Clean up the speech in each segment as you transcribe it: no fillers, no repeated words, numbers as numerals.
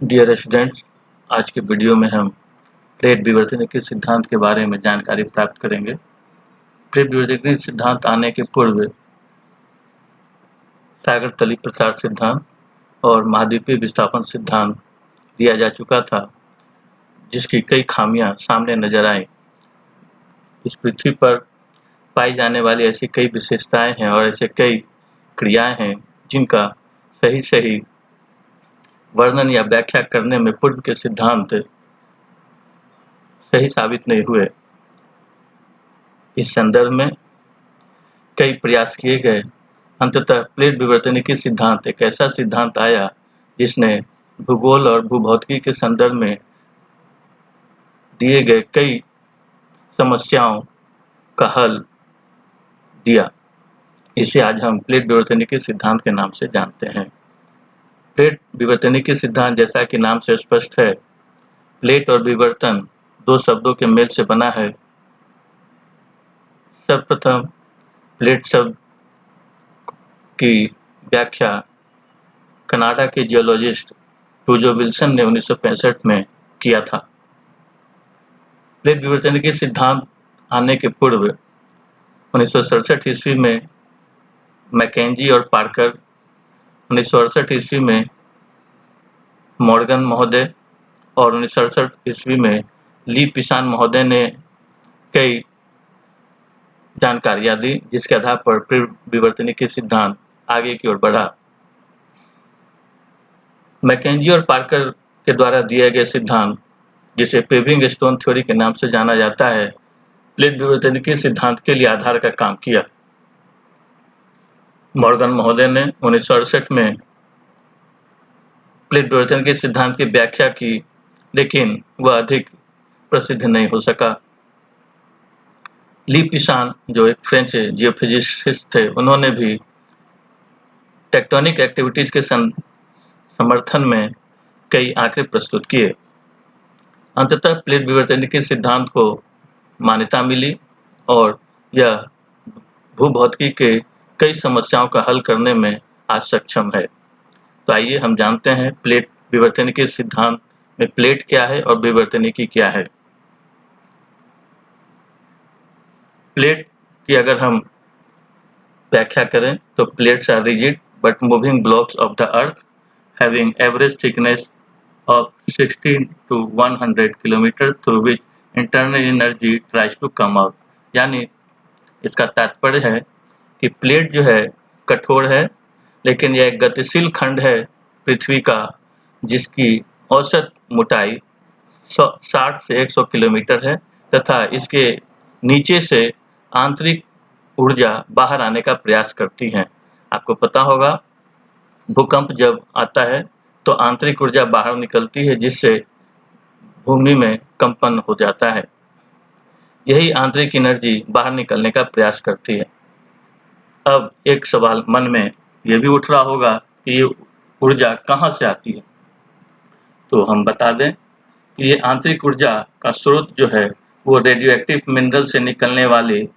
Dear students, आज के video में हम प्लेट विवर्तनिकी सिद्धांत के बारे में जानकारी प्राप्त करेंगे। प्लेट विवर्तनिकी सिद्धांत आने के पूर्व सागर तली प्रसार सिद्धांत और महाद्वीपीय विस्थापन सिद्धांत दिया जा चुका था, जिसकी कई खामियां सामने नजर आई। इस पृथ्वी पर पाई जाने वाली ऐसी कई विशेषताएं हैं और ऐसे कई क्रियाएं हैं जिनका सही वर्णन या व्याख्या करने में पूर्व के सिद्धांत सही साबित नहीं हुए। इस संदर्भ में कई प्रयास किए गए। अंततः प्लेट विवर्तनिकी सिद्धांत एक ऐसा सिद्धांत आया जिसने भूगोल और भूभौतिकी के संदर्भ में दिए गए कई समस्याओं का हल दिया। इसे आज हम प्लेट विवर्तनिकी सिद्धांत के नाम से जानते हैं। प्लेट विवर्तनिकी सिद्धांत, जैसा कि नाम से स्पष्ट है, प्लेट और विवर्तन दो शब्दों के मेल से बना है। सर्वप्रथम प्लेट शब्द की व्याख्या कनाडा के जियोलॉजिस्ट वुडरो विल्सन ने 1965 में किया था। प्लेट विवर्तनिकी सिद्धांत आने के पूर्व 1967 ईस्वी में मैकेंजी और पार्कर, 1968 ईस्वी में मॉर्गन महोदय और 1968 ईस्वी में ली पिसान महोदय ने कई जानकारियां दी, जिसके आधार पर प्लेट विवर्तनिकी सिद्धांत आगे की ओर बढ़ा। मैकेंजी और पार्कर के द्वारा दिए गए सिद्धांत, जिसे पेविंग स्टोन थ्योरी के नाम से जाना जाता है, प्लेट विवर्तनिकी सिद्धांत के लिए आधार का काम किया। मॉर्गन महोदय ने 1968 में प्लेट विवर्तनिकी सिद्धांत की व्याख्या की, लेकिन वह अधिक प्रसिद्ध नहीं हो सका। ली पिसान, जो एक फ्रेंच जियोफिजिसिस्ट थे, उन्होंने भी टेक्टोनिक एक्टिविटीज के समर्थन में कई आंकड़े प्रस्तुत किए। अंततः प्लेट विवर्तनिकी सिद्धांत को मान्यता मिली और यह भूभौतिकी के कई समस्याओं का हल करने में आज सक्षम है। तो आइए हम जानते हैं प्लेट विवर्तनिकी सिद्धांत में प्लेट क्या है और विवर्तनिकी क्या है। प्लेट की अगर हम व्याख्या करें तो plates are rigid but moving blocks of the earth having average thickness of 16 to 100 kilometre through which internal energy tries to come out। यानी इसका तात्पर्य है कि प्लेट जो है कठोर है, लेकिन यह एक गतिशील खंड है पृथ्वी का, जिसकी औसत मोटाई 60 से 100 किलोमीटर है तथा इसके नीचे से आंतरिक ऊर्जा बाहर आने का प्रयास करती है। आपको पता होगा, भूकंप जब आता है तो आंतरिक ऊर्जा बाहर निकलती है, जिससे भूमि में कंपन हो जाता है। यही आंतरिक एनर्जी बाहर निकलने का प्रयास करती है। अब एक सवाल मन में यह भी उठ रहा होगा कि ये ऊर्जा कहाँ से आती है। तो हम बता दें कि ये आंतरिक ऊर्जा का स्रोत जो है वो रेडियो एक्टिव मिनरल से निकलने वाली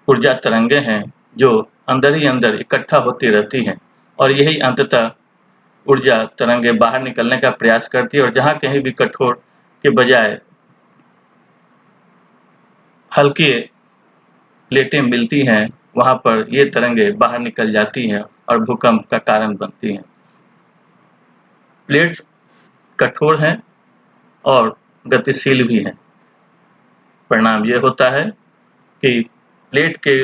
ऊर्जा तरंगे हैं, जो अंदर ही अंदर इकट्ठा होती रहती हैं और यही अंततः ऊर्जा तरंगे बाहर निकलने का प्रयास करती है और जहां कहीं भी कठोर के बजाय हल्की प्लेटें मिलती हैं, वहां पर ये तरंगे बाहर निकल जाती हैं और भूकंप का कारण बनती हैं। प्लेट्स कठोर हैं और गतिशील भी हैं। परिणाम ये होता है कि प्लेट के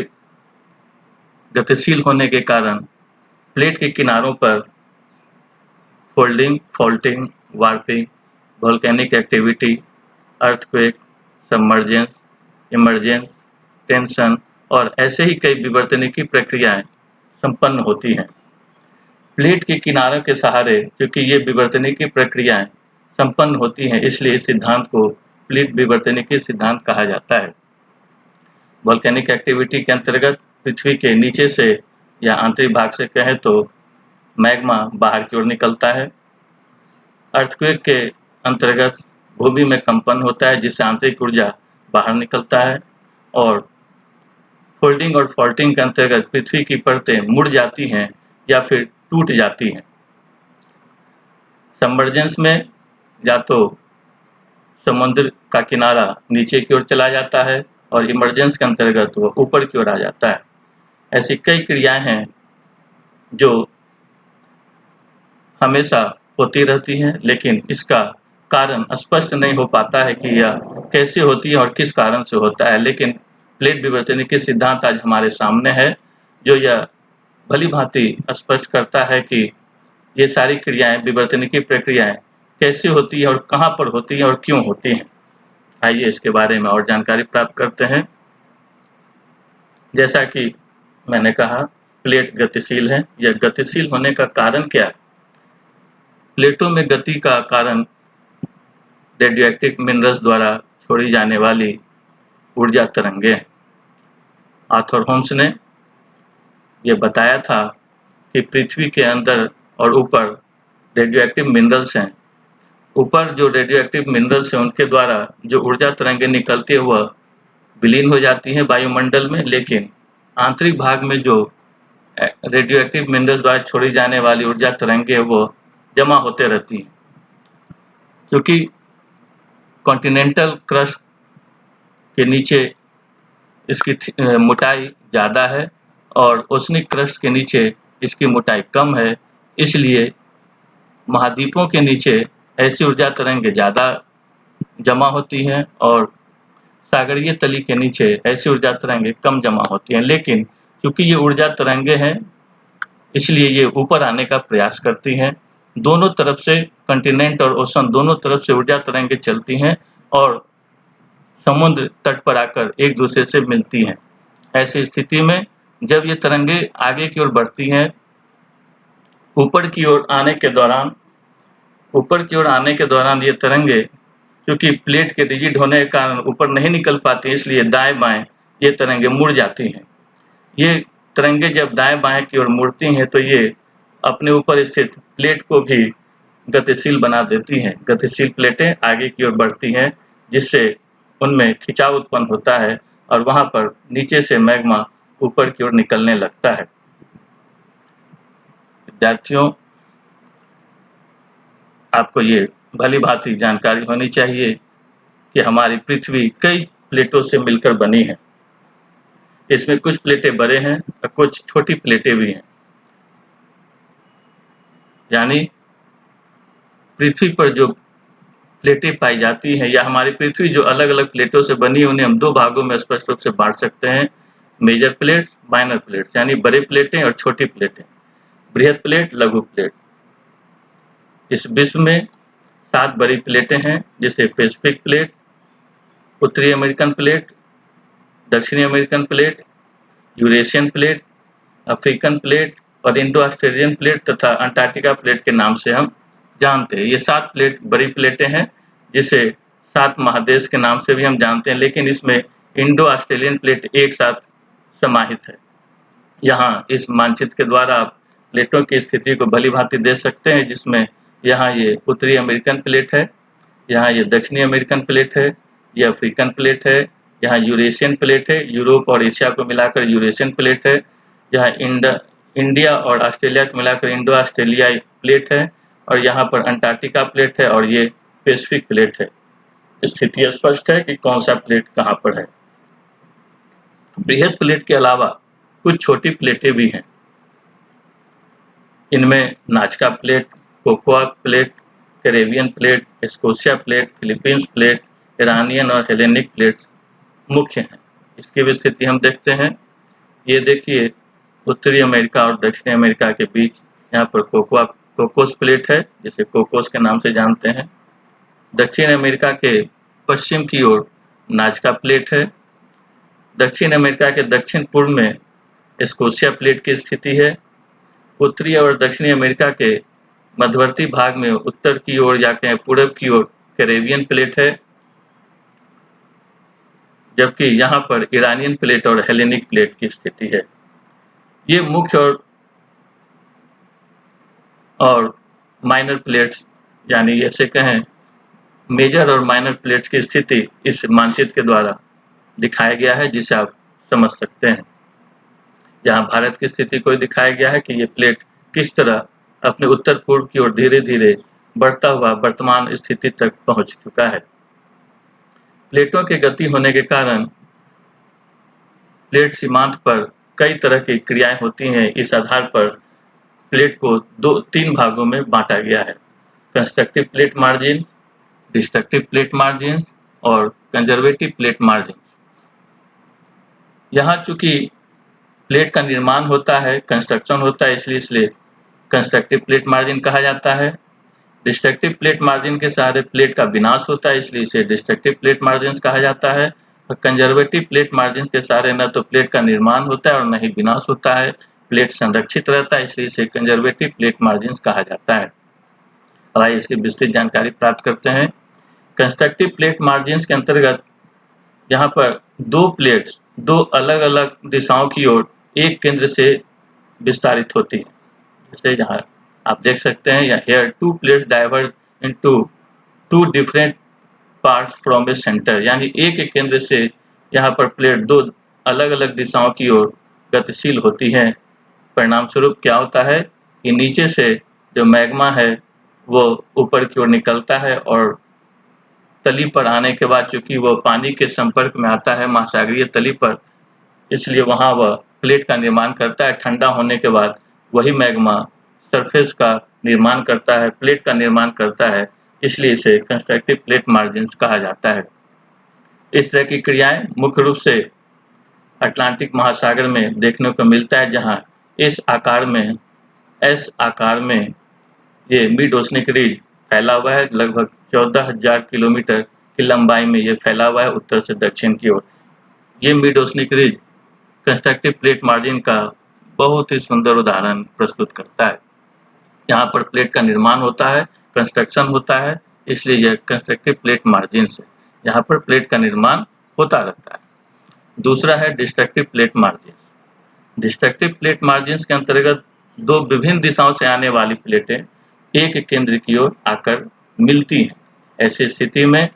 गतिशील होने के कारण प्लेट के किनारों पर folding, faulting, warping, volcanic activity, earthquake, submergence, emergence, tension और ऐसे ही कई विवर्तनिकी प्रक्रियाएं संपन्न होती हैं। प्लेट के किनारों के सहारे क्योंकि ये विवर्तनिकी प्रक्रियाएं संपन्न होती हैं, इसलिए इस सिद्धांत को प्लेट विवर्तनिकी सिद्धांत कहा जाता है। वोल्केनिक एक्टिविटी के अंतर्गत पृथ्वी के नीचे से या आंतरिक भाग से कहें तो मैग्मा बाहर की ओर निकलता है। अर्थक्वेक के अंतर्गत भूमि में कंपन होता है, जिससे आंतरिक ऊर्जा बाहर निकलता है। और फोल्डिंग और फॉल्टिंग के अंतर्गत पृथ्वी की परतें मुड़ जाती हैं या फिर टूट जाती हैं। सबमर्जेंस में या तो समुद्र का किनारा नीचे की ओर चला जाता है और इमरजेंस के अंतर्गत वो ऊपर की ओर आ जाता है। ऐसी कई क्रियाएं हैं जो हमेशा होती रहती हैं, लेकिन इसका कारण स्पष्ट नहीं हो पाता है कि यह कैसे होती है और किस कारण से होता है। लेकिन प्लेट विवर्तनिकी सिद्धांत आज हमारे सामने है, जो यह भली-भांति स्पष्ट करता है कि ये सारी क्रियाएं, विवर्तनिकी प्रक्रियाएं कैसे होती हैं और कहाँ पर होती हैं और क्यों होती हैं। आइए इसके बारे में और जानकारी प्राप्त करते हैं। जैसा कि मैंने कहा, प्लेट गतिशील है। यह गतिशील होने का कारण क्या है? प्लेटों में गति का कारण रेडियोएक्टिव मिनरल्स द्वारा छोड़ी जाने वाली ऊर्जा तरंगे हैं। आर्थर होम्स ने यह बताया था कि पृथ्वी के अंदर और ऊपर रेडियोएक्टिव मिनरल्स हैं। ऊपर जो रेडियोएक्टिव मिनरल्स हैं उनके द्वारा जो ऊर्जा तरंगें निकलती है वह विलीन हो जाती हैं वायुमंडल में, लेकिन आंतरिक भाग में जो रेडियोएक्टिव मिनरल्स द्वारा छोड़ी जाने वाली ऊर्जा तरंगें वो जमा होते रहती हैं। क्योंकि कॉन्टिनेंटल क्रस्ट के नीचे इसकी मोटाई ज़्यादा है और ओशनिक क्रस्ट के नीचे इसकी मोटाई कम है, इसलिए महाद्वीपों के नीचे ऐसी ऊर्जा तरंगें ज़्यादा जमा होती हैं और सागरीय तली के नीचे ऐसी ऊर्जा तरंगें कम जमा होती हैं। लेकिन चूंकि ये ऊर्जा तरंगें हैं, इसलिए ये ऊपर आने का प्रयास करती हैं। दोनों तरफ से, कॉन्टिनेंट और ओशन दोनों तरफ से ऊर्जा तरंगें चलती हैं और समुद्र तट पर आकर एक दूसरे से मिलती हैं। ऐसी स्थिति में जब ये तरंगें आगे की ओर बढ़ती हैं, ऊपर की ओर आने के दौरान ये तरंगें क्योंकि प्लेट के रिजिड होने के कारण ऊपर नहीं निकल पाती, इसलिए दाएं-बाएं ये तरंगें मुड़ जाती हैं। ये तरंगें जब दाएं-बाएं की ओर मुड़ती हैं तो ये अपने ऊपर स्थित प्लेट को भी गतिशील बना देती हैं। गतिशील प्लेटें आगे की ओर बढ़ती हैं, जिससे उनमें खिंचाव उत्पन्न होता है और वहाँ पर नीचे से मैग्मा ऊपर की ओर निकलने लगता है। विद्यार्थियों, आपको ये भली-भांति जानकारी होनी चाहिए कि हमारी पृथ्वी कई प्लेटों से मिलकर बनी है। इसमें कुछ प्लेटें बड़े हैं और कुछ छोटी प्लेटें भी हैं। यानी पृथ्वी पर जो प्लेटें पाई जाती हैं या हमारी पृथ्वी जो अलग-अलग प्लेटों से बनी है, उन्हें हम दो भागों में स्पष्ट रूप से बांट सकते हैं, मेजर प्लेट्स, माइनर प्लेट्स, यानी बड़े प्लेटें और छोटी प्लेटें, बृहद प्लेट, लघु प्लेट। इस विश्व में 7 बड़ी प्लेटें हैं, जिसे पैसिफिक प्लेट, उत्तरी अमेरिकन प्लेट, दक्षिणी American plate, Eurasian plate, African plate और इंडो ऑस्ट्रेलियन प्लेट तथा अंटार्कटिका प्लेट के नाम से हम जानते हैं। ये 7 प्लेट बड़ी प्लेटें हैं, जिसे 7 महादेश के नाम से भी हम जानते हैं, लेकिन इसमें इंडो ऑस्ट्रेलियन प्लेट एक साथ समाहित है। यहाँ इस मानचित्र के द्वारा आप प्लेटों की स्थिति को भली-भांति देख सकते हैं, जिसमें यहाँ ये उत्तरी अमेरिकन प्लेट है, यहाँ ये दक्षिणी अमेरिकन प्लेट है, ये अफ्रीकन प्लेट है, यहाँ यूरेशियन प्लेट है, यूरोप और एशिया को मिलाकर यूरेशियन प्लेट है, यहाँ इंडिया और ऑस्ट्रेलिया को मिलाकर इंडो ऑस्ट्रेलियाई प्लेट है और यहाँ पर अंटार्कटिका प्लेट है और ये पैसिफिक प्लेट है। स्थिति स्पष्ट है कि कौन सा प्लेट कहाँ पर है। बृहद प्लेट के अलावा कुछ छोटी प्लेटें भी हैं। इनमें नाजका plate, cocoa plate, Caribbean plate, Scotia plate, Philippines plate, Iranian और हेलेनिक प्लेट्स मुख्य हैं। इसकी भी स्थिति हम देखते हैं। ये देखिए, उत्तरी अमेरिका और दक्षिणी अमेरिका के बीच यहाँ पर कोकोस प्लेट है, जिसे कोकोस के नाम से जानते हैं। दक्षिण अमेरिका के पश्चिम की ओर नाजका प्लेट है। दक्षिण अमेरिका के दक्षिण पूर्व में स्कोशिया प्लेट की स्थिति है। उत्तरी और दक्षिणी अमेरिका के मध्यवर्ती भाग में उत्तर की ओर या कहें पूरब की ओर कैरेबियन प्लेट है, जबकि यहाँ पर ईरानियन प्लेट और हेलेनिक प्लेट की स्थिति है। ये मुख्य और माइनर प्लेट्स, यानी ऐसे कहें मेजर और माइनर प्लेट्स की स्थिति इस मानचित्र के द्वारा दिखाया गया है, जिसे आप समझ सकते हैं। यहाँ भारत की स्थिति को दिखाया गया है कि ये प्लेट किस तरह अपने उत्तर पूर्व की ओर धीरे धीरे बढ़ता हुआ वर्तमान स्थिति तक पहुंच चुका है। प्लेटों के गति होने के कारण प्लेट सीमांत पर कई तरह की क्रियाएं होती हैं। इस आधार पर प्लेट को 3 भागों में बांटा गया है: constructive plate margin, destructive plate margin और कंजर्वेटिव प्लेट मार्जिन। यहाँ चूंकि प्लेट का निर्माण होता है, कंस्ट्रक्शन होता है, इसलिए इसे कंस्ट्रक्टिव प्लेट मार्जिन कहा जाता है। डिस्ट्रक्टिव प्लेट मार्जिन के सहारे प्लेट का विनाश होता है, इसलिए इसे डिस्ट्रक्टिव प्लेट मार्जिन कहा जाता है। और कंजर्वेटिव प्लेट मार्जिन के सहारे न तो प्लेट का निर्माण होता है और न ही विनाश होता है, प्लेट संरक्षित रहता है, इसलिए इसे कंजर्वेटिव प्लेट मार्जिन कहा जाता है। अब आइए इसकी विस्तृत जानकारी प्राप्त करते हैं। कंस्ट्रक्टिव प्लेट मार्जिन के अंतर्गत यहाँ पर दो प्लेट्स दो अलग अलग दिशाओं की ओर एक केंद्र से विस्तारित होती हैं। जैसे यहाँ आप देख सकते हैं, या here two plates diverge into two different parts from a center, यानी एक केंद्र से यहाँ पर प्लेट दो अलग अलग दिशाओं की ओर गतिशील होती हैं। परिणाम स्वरूप क्या होता है कि नीचे से जो मैग्मा है वो ऊपर की ओर निकलता है और तली पर आने के बाद चूंकि वह पानी के संपर्क में आता है महासागरीय तली पर, इसलिए वहाँ वह प्लेट का निर्माण करता है। ठंडा होने के बाद वही मैग्मा सरफेस का निर्माण करता है, प्लेट का निर्माण करता है, इसलिए इसे कंस्ट्रक्टिव प्लेट मार्जिन कहा जाता है। इस तरह की क्रियाएं मुख्य रूप से अटलांटिक महासागर में देखने को मिलता है, जहाँ एस आकार में ये मिड ओशनिक रिज फैला हुआ है। लगभग 14,000 किलोमीटर की लंबाई में ये फैला हुआ है उत्तर से दक्षिण की ओर। ये mid oceanic ridge constructive plate margin का बहुत ही सुंदर उदाहरण प्रस्तुत करता है। यहाँ पर प्लेट का निर्माण होता है, कंस्ट्रक्शन होता है, इसलिए यह कंस्ट्रक्टिव प्लेट मार्जिन है। यहाँ पर प्लेट का निर्माण होता रहता है। दूसरा है destructive plate margin. Destructive plate margin के अंतर्गत दो विभिन्न दिशाओं से आने वाली प्लेटें एक केंद्र की ओर आकर मिलती हैं। ऐसी स्थिति में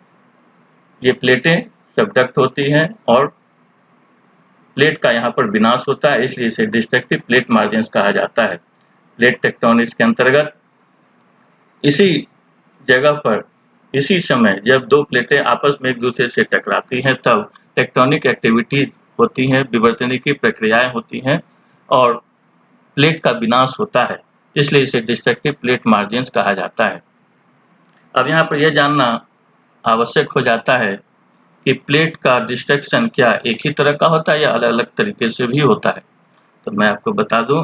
ये प्लेटें सबडक्ट होती हैं और प्लेट का यहाँ पर विनाश होता है, इसलिए इसे डिस्ट्रक्टिव प्लेट मार्जिन कहा जाता है। प्लेट टेक्टोनिक्स के अंतर्गत इसी जगह पर इसी समय जब दो प्लेटें आपस में एक दूसरे से टकराती हैं तब टेक्टोनिक एक्टिविटीज होती हैं, विवर्तनिकी प्रक्रियाएं होती हैं और प्लेट का विनाश होता है, इसलिए इसे डिस्ट्रक्टिव प्लेट मार्जिन कहा जाता है। अब यहाँ पर यह जानना आवश्यक हो जाता है कि प्लेट का डिस्ट्रक्शन क्या एक ही तरह का होता है या अलग अलग तरीके से भी होता है। तो मैं आपको बता दूं,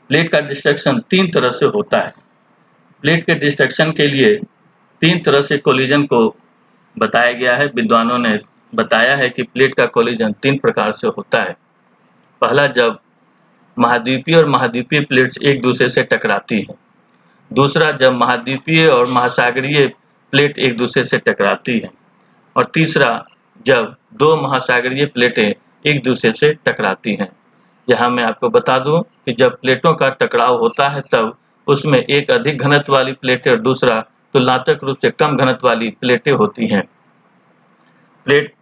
प्लेट का डिस्ट्रक्शन 3 तरह से होता है। प्लेट के डिस्ट्रक्शन के लिए 3 तरह से कोलिजन को बताया गया है। विद्वानों ने बताया है कि प्लेट का कोलिजन 3 प्रकार से होता है। पहला, जब महाद्वीपीय और महाद्वीपीय प्लेट्स एक दूसरे से टकराती हैं। दूसरा, जब महाद्वीपीय और महासागरीय प्लेट एक दूसरे से टकराती हैं। और तीसरा, जब दो महासागरीय प्लेटें एक दूसरे से टकराती हैं। यहाँ मैं आपको बता दूं कि जब प्लेटों का टकराव होता है तब उसमें एक अधिक घनत्व वाली प्लेटें और दूसरा तुलनात्मक रूप से कम घनत्व वाली प्लेटें होती हैं। प्लेट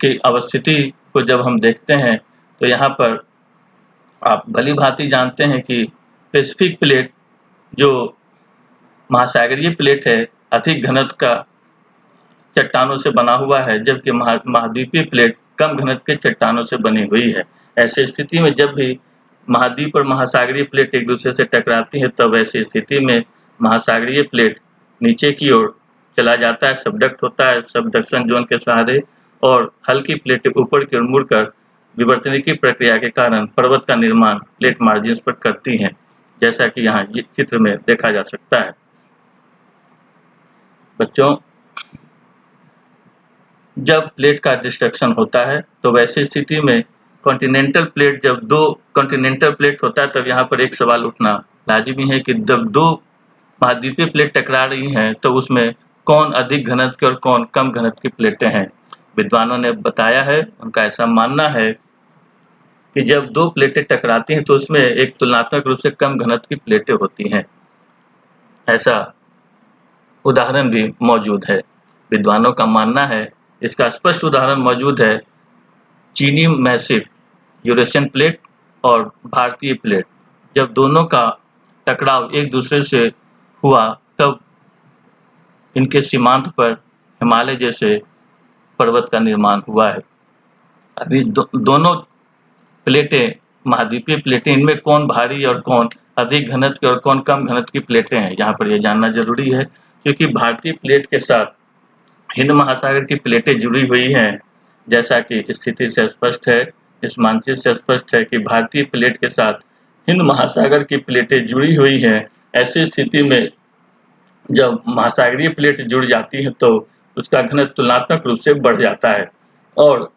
की अवस्थिति को जब हम देखते हैं तो यहाँ पर आप भली भांति जानते हैं कि पैसिफिक प्लेट जो महासागरीय प्लेट है अधिक घनत्व का चट्टानों से बना हुआ है, जबकि महाद्वीपीय प्लेट कम घनत्व के चट्टानों से बनी हुई है। ऐसी स्थिति में जब भी महाद्वीप और महासागरीय प्लेट एक दूसरे से टकराती है तब ऐसी स्थिति में महासागरीय प्लेट नीचे की ओर चला जाता है, सबडक्ट होता है सबडक्शन जोन के सहारे, और हल्की प्लेटें ऊपर की ओर मुड़कर विवर्तनिकी प्रक्रिया के कारण पर्वत का निर्माण प्लेट मार्जिन पर करती हैं, जैसा कि यहाँ चित्र में देखा जा सकता है। बच्चों, जब प्लेट का डिस्ट्रक्शन होता है तो वैसी स्थिति में कॉन्टिनेंटल प्लेट, जब दो कॉन्टिनेंटल प्लेट होता है तब यहाँ पर एक सवाल उठना लाजिमी है कि जब दो महाद्वीपीय प्लेट टकरा रही हैं तो उसमें कौन अधिक घनत्व की और कौन कम घनत्व की प्लेटें हैं। विद्वानों ने बताया है, उनका ऐसा मानना है कि जब दो प्लेटें टकराती हैं तो उसमें एक तुलनात्मक रूप से कम घनत्व की प्लेटें होती हैं। ऐसा उदाहरण भी मौजूद है। विद्वानों का मानना है, इसका स्पष्ट उदाहरण मौजूद है चीनी मैसिव, यूरेशियन प्लेट और भारतीय प्लेट। जब दोनों का टकराव एक दूसरे से हुआ तब इनके सीमांत पर हिमालय जैसे पर्वत का निर्माण हुआ है। अभी दोनों प्लेटें, महाद्वीपीय प्लेटें, इनमें कौन भारी और कौन अधिक घनत्व की और कौन कम घनत्व की प्लेटें हैं, यहाँ पर यह जानना जरूरी है, क्योंकि भारतीय प्लेट के साथ हिंद महासागर की प्लेटें जुड़ी हुई हैं। जैसा कि स्थिति से स्पष्ट है, इस मानचित्र से स्पष्ट है कि भारतीय प्लेट के साथ हिंद महासागर की प्लेटें जुड़ी हुई हैं। ऐसी स्थिति में जब महासागरीय प्लेट जुड़ जाती है तो उसका घनत्व तुलनात्मक रूप से बढ़ जाता है और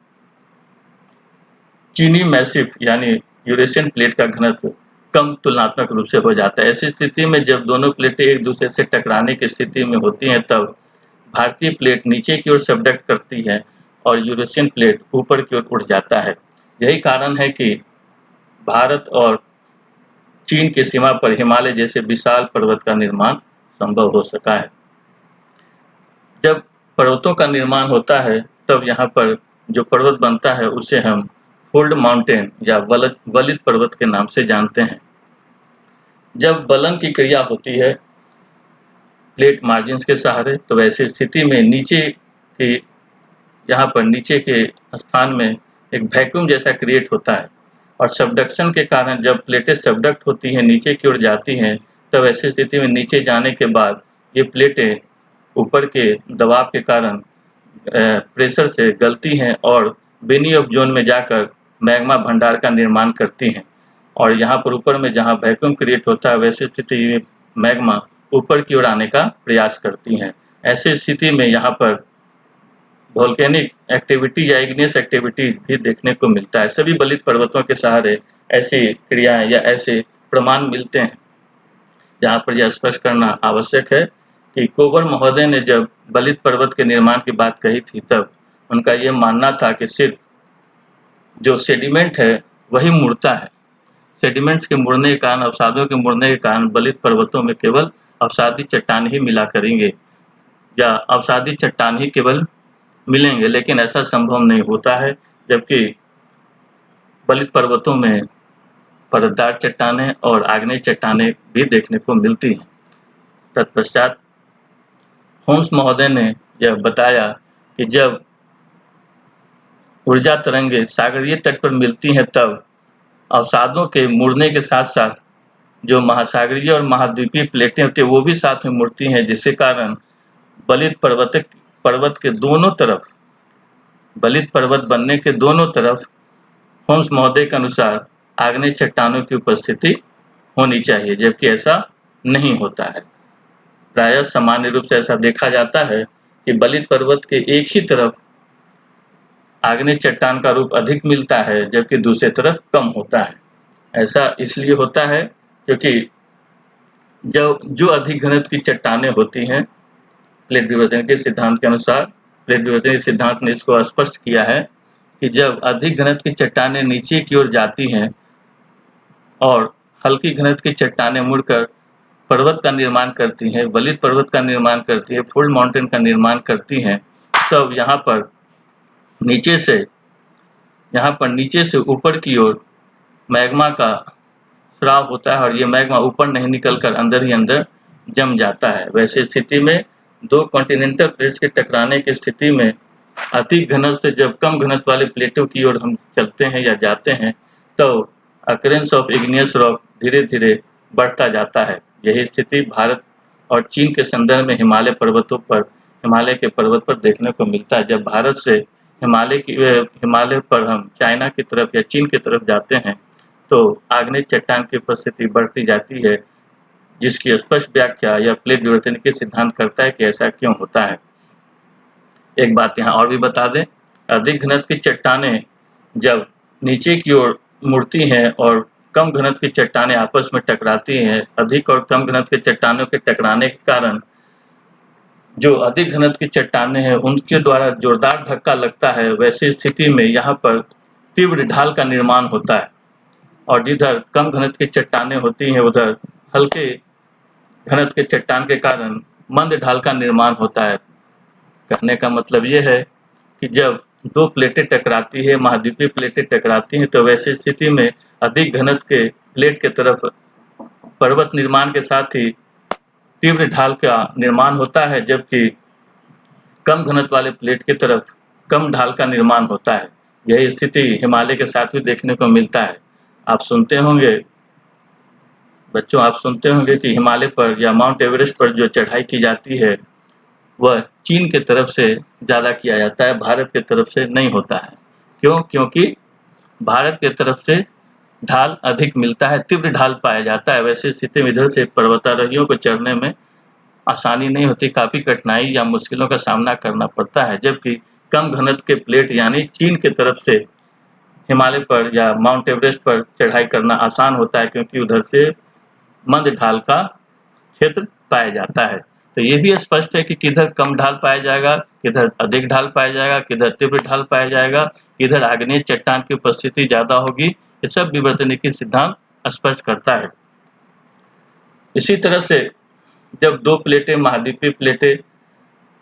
चीनी मैसिव यानी यूरेशियन प्लेट का घनत्व कम तुलनात्मक रूप से हो जाता है। ऐसी स्थिति में जब दोनों प्लेटें एक दूसरे से टकराने की स्थिति में होती हैं तब भारतीय प्लेट नीचे की ओर सबडक्ट करती है और यूरेशियन प्लेट ऊपर की ओर उठ जाता है। यही कारण है कि भारत और चीन की सीमा पर हिमालय जैसे विशाल पर्वत का निर्माण संभव हो सका है। जब पर्वतों का निर्माण होता है तब यहाँ पर जो पर्वत बनता है उसे हम फोल्ड माउंटेन या वलित पर्वत के नाम से जानते हैं। जब बलन की क्रिया होती है प्लेट मार्जिन के सहारे तो वैसी स्थिति में नीचे के यहाँ पर नीचे के स्थान में एक वैक्यूम जैसा क्रिएट होता है और सबडक्शन के कारण जब प्लेटें सबडक्ट होती हैं, नीचे की ओर जाती हैं, तब ऐसी स्थिति में नीचे जाने के बाद ये प्लेटें ऊपर के दबाव के कारण प्रेशर से गलती हैं और बेनी ऑफ जोन में जाकर मैग्मा भंडार का निर्माण करती हैं और यहाँ पर ऊपर में जहाँ वैक्यूम क्रिएट होता है वैसी स्थिति में मैग्मा ऊपर की ओर आने का प्रयास करती हैं। ऐसी स्थिति में यहाँ पर वोल्केनिक एक्टिविटी या इग्नियस एक्टिविटी भी देखने को मिलता है। सभी बलित पर्वतों के सहारे ऐसी क्रियाएं या ऐसे प्रमाण मिलते हैं। यहाँ पर यह स्पष्ट करना आवश्यक है कि कोवर महोदय ने जब बलित पर्वत के निर्माण की बात कही थी तब उनका यह मानना था कि सिर्फ जो सेडिमेंट है वही मुड़ता है। सेडिमेंट्स के मुड़ने के कारण, अवसादों के मुड़ने के कारण बलित पर्वतों में केवल अवसादी चट्टान ही मिला करेंगे या अवसादी चट्टान ही केवल मिलेंगे, लेकिन ऐसा संभव नहीं होता है, जबकि बलित पर्वतों में परतदार चट्टानें और आग्नेय चट्टानें भी देखने को मिलती हैं। तत्पश्चात होम्स महोदय ने यह बताया कि जब ऊर्जा तरंगें सागरीय तट पर मिलती हैं तब अवसादों के मुड़ने के साथ साथ जो महासागरीय और महाद्वीपीय प्लेटें होती हैं वो भी साथ में मुड़ती हैं, जिसके कारण बलित पर्वत के दोनों तरफ, बलित पर्वत बनने के दोनों तरफ होम्स महोदय के अनुसार आग्नेय चट्टानों की उपस्थिति होनी चाहिए, जबकि ऐसा नहीं होता है। प्रायः सामान्य रूप से ऐसा देखा जाता है कि बलित पर्वत के एक ही तरफ आग्नेय चट्टान का रूप अधिक मिलता है जबकि दूसरी तरफ कम होता है। ऐसा इसलिए होता है क्योंकि जो अधिक घनत्व की चट्टानें होती हैं, प्लेट विवर्तन के सिद्धांत के अनुसार, प्लेट विवर्तन के सिद्धांत ने इसको स्पष्ट किया है कि जब अधिक घनत्व की चट्टानें नीचे की ओर जाती हैं और हल्की घनत्व की चट्टानें मुड़कर पर्वत का निर्माण करती हैं, बलित पर्वत का निर्माण करती है, फोल्ड माउंटेन का निर्माण करती हैं, तब यहाँ पर नीचे से ऊपर की ओर मैग्मा का स्राव होता है और ये मैग्मा ऊपर नहीं निकलकर अंदर ही अंदर जम जाता है। वैसी स्थिति में दो कॉन्टिनेंटल प्लेट्स के टकराने की स्थिति में अधिक घनत्व से जब कम घनत्व वाले प्लेटों की ओर हम चलते हैं या जाते हैं तो अकरेंस ऑफ इग्नियस रॉक धीरे धीरे बढ़ता जाता है। यही स्थिति भारत और चीन के संदर्भ में हिमालय के पर्वत पर देखने को मिलता है। जब भारत से हिमालय पर हम चाइना की तरफ या चीन की तरफ जाते हैं तो आग्नेय चट्टान की उपस्थिति बढ़ती जाती है, जिसकी स्पष्ट व्याख्या यह प्लेट विवर्तन के सिद्धांत करता है कि ऐसा क्यों होता है। एक बात यहाँ और भी बता दें, अधिक घनत्व की चट्टानें जब नीचे की ओर मुड़ती हैं और कम घनत्व की चट्टानें आपस में टकराती हैं, अधिक और कम घनत्व की चट्टानों के टकराने के कारण जो अधिक घनत्व की चट्टानें हैं उनके द्वारा जोरदार धक्का लगता है। वैसी स्थिति में यहाँ पर तीव्र ढाल का निर्माण होता है और जिधर कम घनत्व की चट्टानें होती हैं उधर हल्के घनत्व के चट्टान के कारण मंद ढाल का निर्माण होता है। कहने का मतलब ये है कि जब दो प्लेटें टकराती है, महाद्वीपीय प्लेटें टकराती हैं, तो वैसी स्थिति में अधिक घनत्व के प्लेट के तरफ पर्वत निर्माण के साथ ही तीव्र ढाल का निर्माण होता है, जबकि कम घनत्व वाले प्लेट की तरफ कम ढाल का निर्माण होता है। यही स्थिति हिमालय के साथ भी देखने को मिलता है। आप सुनते होंगे बच्चों, आप सुनते होंगे कि हिमालय पर या माउंट एवरेस्ट पर जो चढ़ाई की जाती है वह चीन की तरफ से ज़्यादा किया जाता है, भारत की तरफ से नहीं होता है। क्यों? क्योंकि भारत की तरफ से ढाल अधिक मिलता है, तीव्र ढाल पाया जाता है। वैसी स्थिति में इधर से पर्वतारोहियों को चढ़ने में आसानी नहीं होती, काफ़ी कठिनाई या मुश्किलों का सामना करना पड़ता है, जबकि कम घनत्व के प्लेट यानी चीन की तरफ से हिमालय पर या माउंट एवरेस्ट पर चढ़ाई करना आसान होता है, क्योंकि उधर से मंद ढाल का क्षेत्र पाया जाता है। तो ये भी स्पष्ट है कि किधर कम ढाल पाया जाएगा, किधर अधिक ढाल पाया जाएगा, किधर तीव्र ढाल पाया जाएगा, किधर आग्नेय चट्टान की उपस्थिति ज़्यादा होगी। ये सब विवर्तनिकी सिद्धांत स्पष्ट करता है। इसी तरह से जब दो प्लेटें, महाद्वीपीय प्लेटें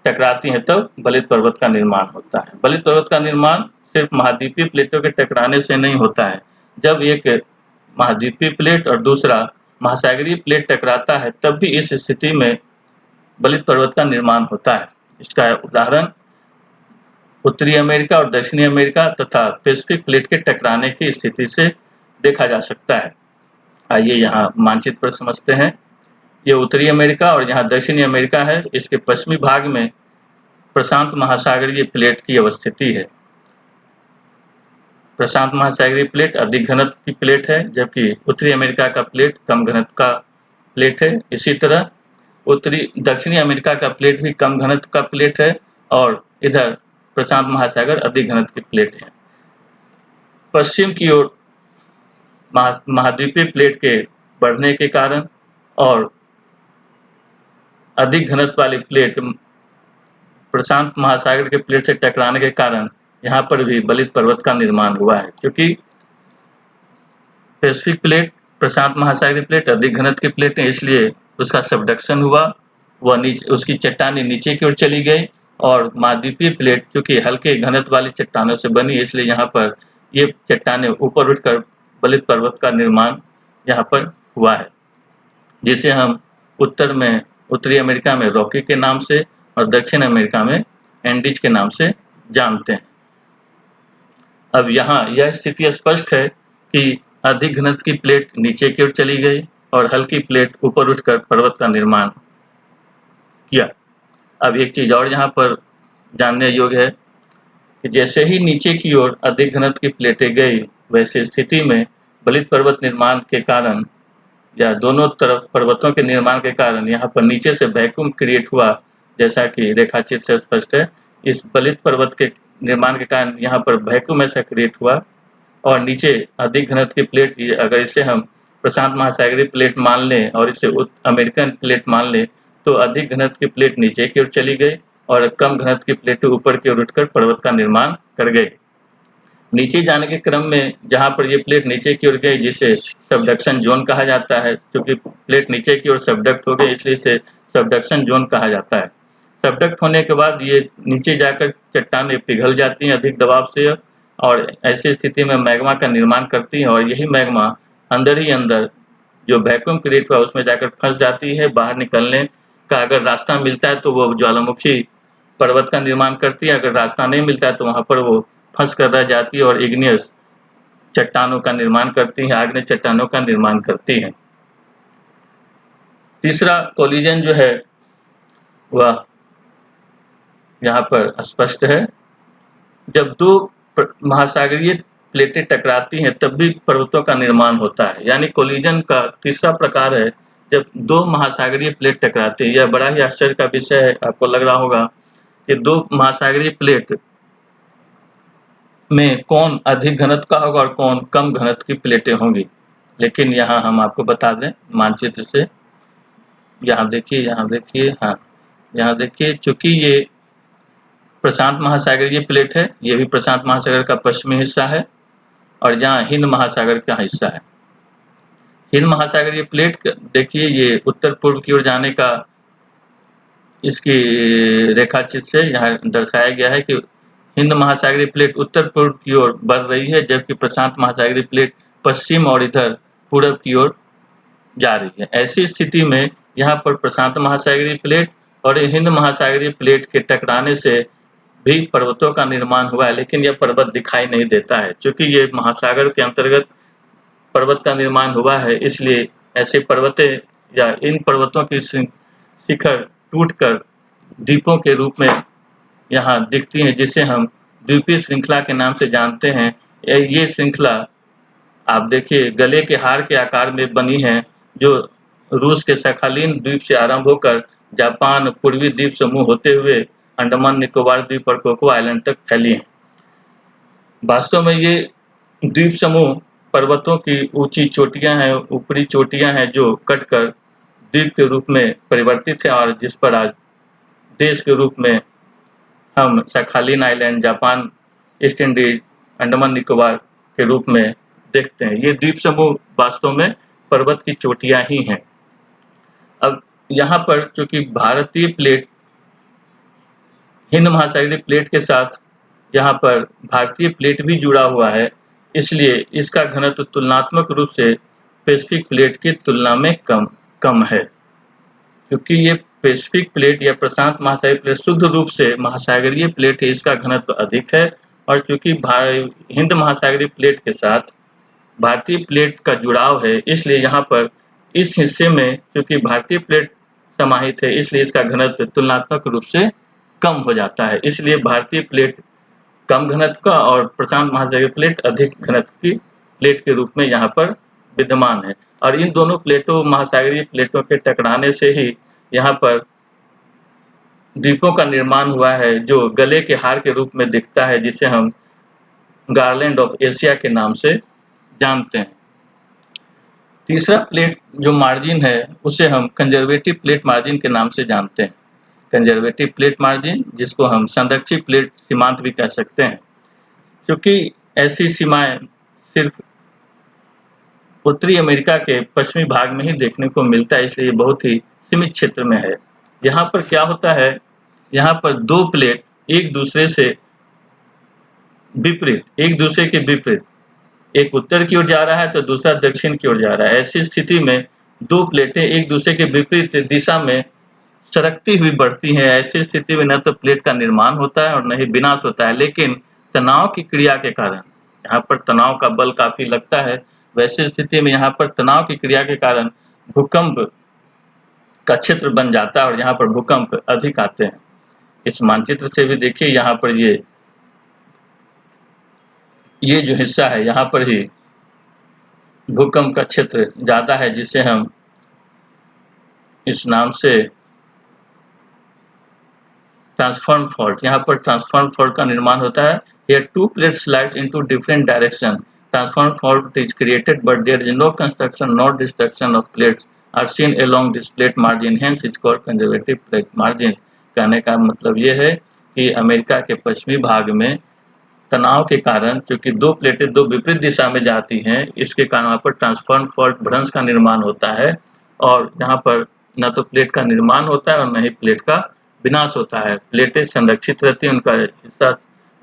टकराती हैं तब बलित पर्वत का निर्माण होता है। बलित पर्वत का निर्माण सिर्फ महाद्वीपीय प्लेटों के टकराने से नहीं होता है। जब एक महाद्वीपीय प्लेट और दूसरा महासागरीय प्लेट टकराता है तब भी इस स्थिति में बलित पर्वत का निर्माण होता है। इसका उदाहरण उत्तरी अमेरिका और दक्षिणी अमेरिका तथा पैसिफिक प्लेट के टकराने की स्थिति से देखा जा सकता है। आइए यहाँ मानचित्र पर समझते हैं। ये उत्तरी अमेरिका और यहाँ दक्षिणी अमेरिका है। इसके पश्चिमी भाग में प्रशांत महासागरीय प्लेट की अवस्थिति है। प्रशांत महासागरीय प्लेट अधिक घनत्व की प्लेट है, जबकि उत्तरी अमेरिका का प्लेट कम घनत्व का प्लेट है। इसी तरह दक्षिणी अमेरिका का प्लेट भी कम घनत्व का प्लेट है और इधर प्रशांत महासागर अधिक घनत्व की प्लेट है। पश्चिम की ओर महाद्वीपीय प्लेट के बढ़ने के कारण और अधिक घनत्व वाली प्लेट प्रशांत महासागर के प्लेट से टकराने के कारण यहाँ पर भी बलित पर्वत का निर्माण हुआ है। क्योंकि पैसिफिक प्लेट, प्रशांत महासागरीय प्लेट अधिक घनत्व की प्लेट है, इसलिए उसका सबडक्शन हुआ, वह नीचे, उसकी चट्टानें नीचे की ओर चली गई और महाद्वीपीय प्लेट क्योंकि हल्के घनत्व वाली चट्टानों से बनी, इसलिए यहाँ पर ये चट्टानें ऊपर उठकर बलित पर्वत का निर्माण यहाँ पर हुआ है, जिसे हम उत्तरी अमेरिका में रॉकी के नाम से और दक्षिण अमेरिका में एंडीज के नाम से जानते हैं। अब यहाँ यह स्थिति स्पष्ट है कि अधिक घनत्व की प्लेट नीचे की ओर चली गई और हल्की प्लेट ऊपर उठकर पर्वत का निर्माण किया। अब एक चीज और यहाँ पर जानने योग्य है कि जैसे ही नीचे की ओर अधिक घनत्व की प्लेटें गई, वैसे स्थिति में बलित पर्वत निर्माण के कारण या दोनों तरफ पर्वतों के निर्माण के कारण यहाँ पर नीचे से वैक्यूम क्रिएट हुआ, जैसा कि रेखाचित्र से स्पष्ट है। इस बलित पर्वत के निर्माण के कारण यहाँ पर वैक्यूम ऐसा क्रिएट हुआ और नीचे अधिक घनत्व की प्लेट, अगर इसे हम प्रशांत महासागरीय प्लेट मान लें और इसे अमेरिकन प्लेट मान लें, तो अधिक घनत्व की प्लेट नीचे की ओर चली गई और कम घनत्व की प्लेट ऊपर की ओर उठकर पर्वत का निर्माण कर गई। नीचे जाने के क्रम में जहाँ पर ये प्लेट नीचे की ओर गई, जिसे सबडक्शन जोन कहा जाता है, क्योंकि प्लेट नीचे की ओर सबडक्ट हो गई इसलिए इसे सबडक्शन जोन कहा जाता है। सबडक्ट होने के बाद ये नीचे जाकर चट्टानें पिघल जाती हैं अधिक दबाव से और ऐसी स्थिति में मैग्मा का निर्माण करती हैं और यही मैग्मा अंदर ही अंदर जो वैक्यूम क्रिएट हुआ उसमें जाकर फंस जाती है। बाहर निकलने का अगर रास्ता मिलता है तो वो ज्वालामुखी पर्वत का निर्माण करती है, अगर रास्ता नहीं मिलता है तो वहाँ पर वो फंस कर रह जाती है और इग्नियस चट्टानों का निर्माण करती है, आग्नेय चट्टानों का निर्माण करती है। तीसरा कोलिजन जो है वह यहाँ पर स्पष्ट है। जब दो महासागरीय प्लेटें टकराती हैं तब भी पर्वतों का निर्माण होता है, यानी कोलिजन का तीसरा प्रकार है जब दो महासागरीय प्लेट टकराती है। यह बड़ा ही आश्चर्य का विषय है, आपको लग रहा होगा कि दो महासागरीय प्लेट में कौन अधिक घनत्व का होगा और कौन कम घनत्व की प्लेटें होंगी, लेकिन यहाँ हम आपको बता दें मानचित्र से। यहाँ देखिए, हाँ यहाँ देखिए, चूंकि ये प्रशांत महासागरीय प्लेट है, ये भी प्रशांत महासागर का पश्चिमी हिस्सा है और यहाँ हिंद महासागर का हिस्सा है। हिंद महासागरीय प्लेट देखिए, ये उत्तर पूर्व की ओर जाने का इसकी रेखाचित्र से यहाँ दर्शाया गया है कि हिंद महासागरीय प्लेट उत्तर पूर्व की ओर बढ़ रही है, जबकि प्रशांत महासागरीय प्लेट पश्चिम और इधर पूर्व की ओर जा रही है। ऐसी स्थिति में यहाँ पर प्रशांत महासागरीय प्लेट और हिंद महासागरीय प्लेट के टकराने से भी पर्वतों का निर्माण हुआ है, लेकिन यह पर्वत दिखाई नहीं देता है। चूंकि ये महासागर के अंतर्गत पर्वत का निर्माण हुआ है, इसलिए ऐसे पर्वतें या इन पर्वतों की शिखर टूटकर द्वीपों के रूप में यहाँ दिखती हैं, जिसे हम द्वीपीय श्रृंखला के नाम से जानते हैं। ये श्रृंखला आप देखिए गले के हार के आकार में बनी है, जो रूस के सखालिन द्वीप से आरंभ होकर जापान, पूर्वी द्वीप समूह होते हुए अंडमान निकोबार द्वीप और कोको आइलैंड तक फैली हैं। वास्तव में ये द्वीप समूह पर्वतों की ऊंची चोटियां हैं, ऊपरी चोटियां हैं, जो कटकर द्वीप के रूप में परिवर्तित है और जिस पर आज देश के रूप में हम Sakhalin island, Japan, east Indies, Andaman Nicobar के रूप में देखते हैं। ये द्वीप समूह वास्तव में पर्वत की चोटियां ही हैं। अब यहाँ पर चूंकि भारतीय प्लेट हिंद महासागरीय प्लेट के साथ यहाँ पर भारतीय प्लेट भी जुड़ा हुआ है, इसलिए इसका घनत्व तुलनात्मक रूप से पैसिफिक प्लेट की तुलना में कम है। क्योंकि ये पैसिफिक प्लेट या प्रशांत महासागरीय प्लेट शुद्ध रूप से महासागरीय प्लेट है, इसका घनत्व अधिक है। और चूंकि हिंद महासागरीय प्लेट के साथ भारतीय प्लेट का जुड़ाव है, इसलिए यहाँ पर इस हिस्से में चूंकि भारतीय प्लेट समाहित है, इसलिए इसका घनत्व तुलनात्मक रूप से कम हो जाता है। इसलिए भारतीय प्लेट कम घनत्व का और प्रशांत महासागरीय प्लेट अधिक घनत्व की प्लेट के रूप में यहाँ पर विद्यमान है। और इन दोनों प्लेटों महासागरीय प्लेटों के टकराने से ही यहाँ पर द्वीपों का निर्माण हुआ है, जो गले के हार के रूप में दिखता है, जिसे हम गार्लैंड ऑफ एशिया के नाम से जानते हैं। तीसरा प्लेट जो मार्जिन है, उसे हम कंजर्वेटिव प्लेट मार्जिन के नाम से जानते हैं। कंजर्वेटिव प्लेट मार्जिन, जिसको हम संरक्षित प्लेट सीमांत भी कह सकते हैं, क्योंकि ऐसी सीमाएं सिर्फ उत्तरी अमेरिका के पश्चिमी भाग में ही देखने को मिलता है, इसलिए बहुत ही सीमित क्षेत्र में है। यहाँ पर क्या होता है, यहाँ पर दो प्लेट एक दूसरे के विपरीत, एक उत्तर की ओर जा रहा है तो दूसरा दक्षिण की ओर जा रहा है। ऐसी स्थिति में दो प्लेटें एक दूसरे के विपरीत दिशा में सरकती हुई बढ़ती हैं। ऐसी स्थिति में न तो प्लेट का निर्माण होता है और न ही विनाश होता है, लेकिन तनाव की क्रिया के कारण, यहाँ पर तनाव का बल काफी लगता है, वैसी स्थिति में यहाँ पर तनाव की क्रिया के कारण भूकंप का क्षेत्र बन जाता है और यहाँ पर भूकंप अधिक आते हैं। इस मानचित्र से भी देखिए, यहाँ पर ये जो हिस्सा है, यहाँ पर ही भूकंप का क्षेत्र ज्यादा है, जिसे हम इस नाम से ट्रांसफॉर्म फॉल्ट, यहाँ पर ट्रांसफॉर्म फॉल्ट का निर्माण होता है। Here two plates slides into different direction. Transform fault is created, but there is no construction nor destruction of plates are seen along this plate margin. Hence, it's called conservative plate margin. कहने का मतलब ये है कि America के पश्चिमी भाग में तनाव के कारण, चूंकि दो प्लेटें दो विपरीत दिशा में जाती हैं, इसके कारण वहाँ पर ट्रांसफॉर्म फॉल्ट भ्रंश का निर्माण होता है और यहाँ पर न तो प्लेट का निर्माण होता है और न ही प्लेट का विनाश होता है। प्लेटें संरक्षित रहती हैं,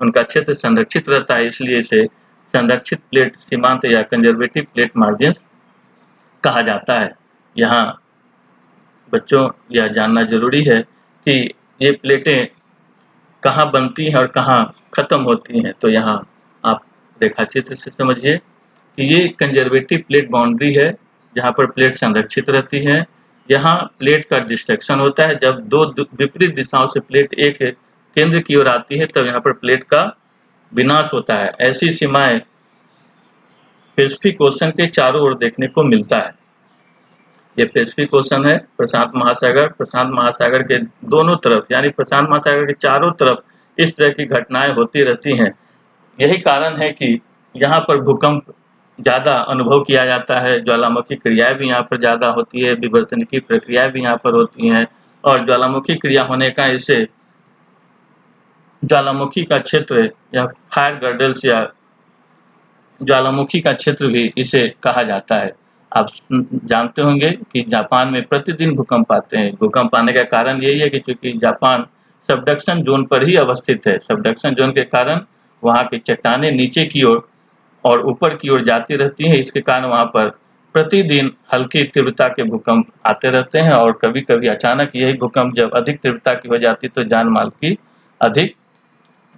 उनका क्षेत्र संरक्षित रहता है, इसलिए इसे संरक्षित प्लेट सीमांत या कंजर्वेटिव प्लेट मार्जिन कहा जाता है। यहाँ बच्चों यह जानना जरूरी है कि ये प्लेटें कहाँ बनती हैं और कहाँ खत्म होती हैं। तो यहाँ आप रेखाचित्र से समझिए कि ये कंजर्वेटिव प्लेट बाउंड्री है, जहाँ पर प्लेट संरक्षित रहती है। यहाँ प्लेट का डिस्ट्रक्शन होता है, जब दो विपरीत दिशाओं से प्लेट एक केंद्र की ओर आती है, तब यहाँ पर प्लेट का विनाश होता है। ऐसी सीमाएं पैसिफिक ओशन के चारों ओर देखने को मिलता है। ये पैसिफिक ओशन है, प्रशांत महासागर के दोनों तरफ, यानी प्रशांत महासागर के चारों तरफ इस तरह की घटनाएं होती रहती हैं। यही कारण है कि यहाँ पर भूकंप ज्यादा अनुभव किया जाता है, ज्वालामुखी क्रियाएं भी यहाँ पर ज्यादा होती है, विवर्तन की प्रक्रियाएं भी यहाँ पर होती हैं और ज्वालामुखी क्रिया होने का इसे ज्वालामुखी का क्षेत्र या फायर गर्डल्स या ज्वालामुखी का क्षेत्र भी इसे कहा जाता है। आप जानते होंगे कि जापान में प्रतिदिन भूकंप आते हैं। भूकंप आने का कारण यही है कि चूंकि जापान सबडक्शन जोन पर ही अवस्थित है, सबडक्शन जोन के कारण वहाँ की चट्टानें नीचे की ओर और ऊपर की ओर जाती रहती हैं, इसके कारण वहाँ पर प्रतिदिन हल्की तीव्रता के भूकंप आते रहते हैं और कभी-कभी अचानक यही भूकंप जब अधिक तीव्रता की हो जाती है तो जान-माल की अधिक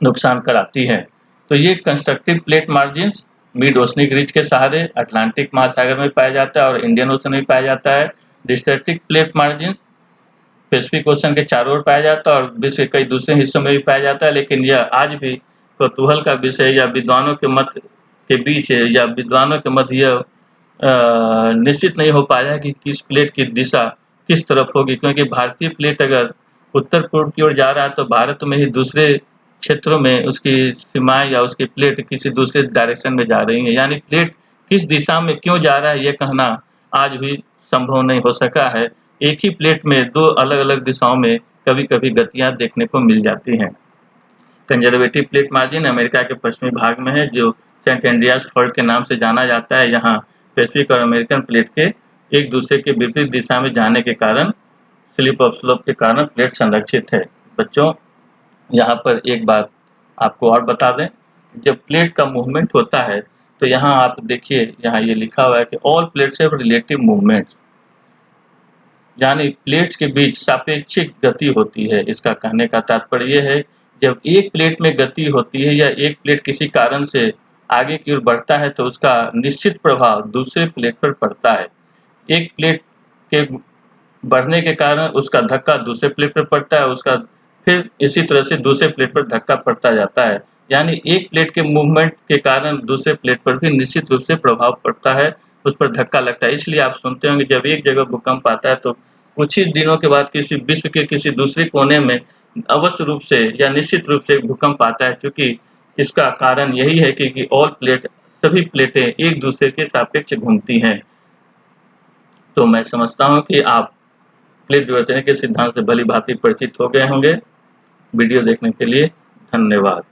नुकसान कराती है। तो ये constructive plate margins mid oceanic ridge के सहारे अटलांटिक महासागर में पाया जाता है और इंडियन ओशन में पाया जाता है। डिस्ट्रेटिक प्लेट मार्जिन पैसिफिक ओशन के चारों ओर पाया जाता है और विश्व के कई दूसरे हिस्सों में भी पाया जाता है, लेकिन यह आज भी कौतूहल का विषय या विद्वानों के मत के बीच है या विद्वानों के मध्य यह निश्चित नहीं हो पाया है कि किस प्लेट की दिशा किस तरफ होगी, क्योंकि भारतीय प्लेट अगर उत्तर पूर्व की ओर जा रहा है तो भारत में ही दूसरे क्षेत्रों में उसकी सीमाएं या उसकी प्लेट किसी दूसरे डायरेक्शन में जा रही है। यानी प्लेट किस दिशा में क्यों जा रहा है ये कहना आज भी संभव नहीं हो सका है। एक ही प्लेट में दो अलग-अलग दिशाओं में कभी-कभी गतियां देखने को मिल जाती हैं। कंजर्वेटिव प्लेट मार्जिन अमेरिका के पश्चिमी भाग में है, जो सेंट एंड्रियास फॉल्ट के नाम से जाना जाता है। यहाँ पैसिफिक और अमेरिकन प्लेट के एक दूसरे के विपरीत दिशा में जाने के कारण स्लिप ऑफ स्लोप के कारण प्लेट संरक्षित है। बच्चों, यहाँ पर एक बात आपको और बता दें, जब प्लेट का मूवमेंट होता है तो यहाँ आप देखिए, यहाँ ये लिखा हुआ है कि all plates have relative movement, यानी प्लेट्स के बीच सापेक्षिक गति होती है। इसका कहने का तात्पर्य यह है, जब एक प्लेट में गति होती है या एक प्लेट किसी कारण से आगे की ओर बढ़ता है तो उसका निश्चित प्रभाव दूसरे प्लेट पर पड़ता है। एक प्लेट के बढ़ने के कारण उसका धक्का दूसरे प्लेट पर पड़ता है, उसका फिर इसी तरह से दूसरे प्लेट पर धक्का पड़ता जाता है। यानी एक प्लेट के मूवमेंट के कारण दूसरे प्लेट पर भी निश्चित रूप से प्रभाव पड़ता है, उस पर धक्का लगता है। इसलिए आप सुनते होंगे जब एक जगह भूकंप आता है तो कुछ ही दिनों के बाद किसी विश्व के किसी दूसरे कोने में अवश्य रूप से या निश्चित रूप से भूकंप आता है, क्योंकि इसका कारण यही है कि ऑल प्लेट सभी प्लेटें एक दूसरे के सापेक्ष घूमती हैं। तो मैं समझता हूँ कि आप प्लेट विवर्तन के सिद्धांत से भली भांति परिचित हो गए होंगे। वीडियो देखने के लिए धन्यवाद।